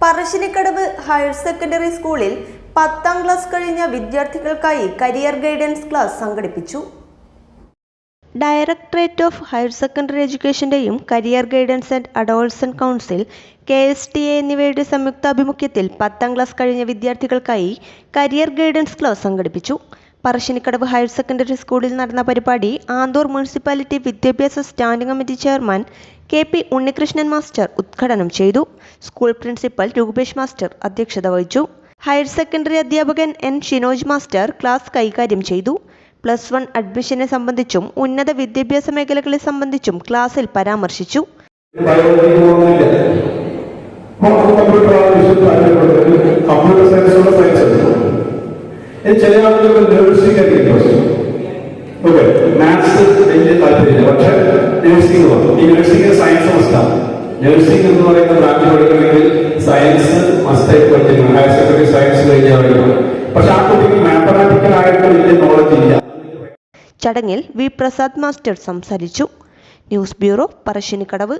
Parassinikkadavu higher secondary സ്കൂളിൽ 10ാം class കഴിഞ്ഞ വിദ്യാർത്ഥികൾക്കായി കരിയർ ഗൈഡൻസ് ക്ലാസ് സംഘടിപ്പിച്ചു. ഡയറക്ടറേറ്റ് ഓഫ് ഹയർ സെക്കൻഡറി എഡ്യൂക്കേഷന്റെയും career guidance and adolescent council KSTA എന്നിവയുടെ സംയുക്താഭിമുഖ്യത്തിൽ 10ാം ക്ലാസ് കഴിഞ്ഞ വിദ്യാർത്ഥികൾക്കായി കരിയർ ഗൈഡൻസ് ക്ലാസ് സംഘടിപ്പിച്ചു. പറശ്ശിനിക്കടവ് ഹയർ സെക്കൻഡറി സ്കൂളിൽ നടന്ന പരിപാടി ആന്തൂർ മുനിസിപ്പാലിറ്റി വിദ്യാഭ്യാസ standing committee chairman KP Unnikrishnan master ഉദ്ഘാടനം ചെയ്തു. സ്കൂൾ പ്രിൻസിപ്പൽ രൂപേഷ് മാസ്റ്റർ അധ്യക്ഷത വഹിച്ചു. ഹയർ സെക്കൻഡറി അധ്യാപകൻ N ഷിനോജ് മാസ്റ്റർ ക്ലാസ് കൈകാര്യം ചെയ്തു. +1 അഡ്മിഷനെ സംബന്ധിച്ചും ഉന്നത വിദ്യാഭ്യാസ മേഖലകളെ സംബന്ധിച്ചും ക്ലാസ്സിൽ പരാമർശിച്ചു. ചില ആളുകൾക്ക് നഴ്സിംഗ് മാത്സ് വലിയ താല്പര്യമില്ല, പക്ഷെ നഴ്സിംഗ് ഈ നഴ്സിംഗ് സയൻസ് മസ്റ്റാണ്. നഴ്സിംഗ് എന്ന് പറയുന്ന ബ്രാഞ്ച് പഠിക്കണമെങ്കിൽ സയൻസ് മസ്റ്റായി പഠിക്കണം. ഹയർ സെക്കൻഡറി സയൻസ് കഴിഞ്ഞാൽ പഠിക്കണം. പക്ഷെ ആ കുട്ടിക്ക് മാത്തമാറ്റിക്കൽ ആയിട്ട് വലിയ നോളജ് ഇല്ല. ചടങ്ങിൽ V പ്രസാദ് മാസ്റ്റർ സംസാരിച്ചു. News bureau, Parassinikkadavu.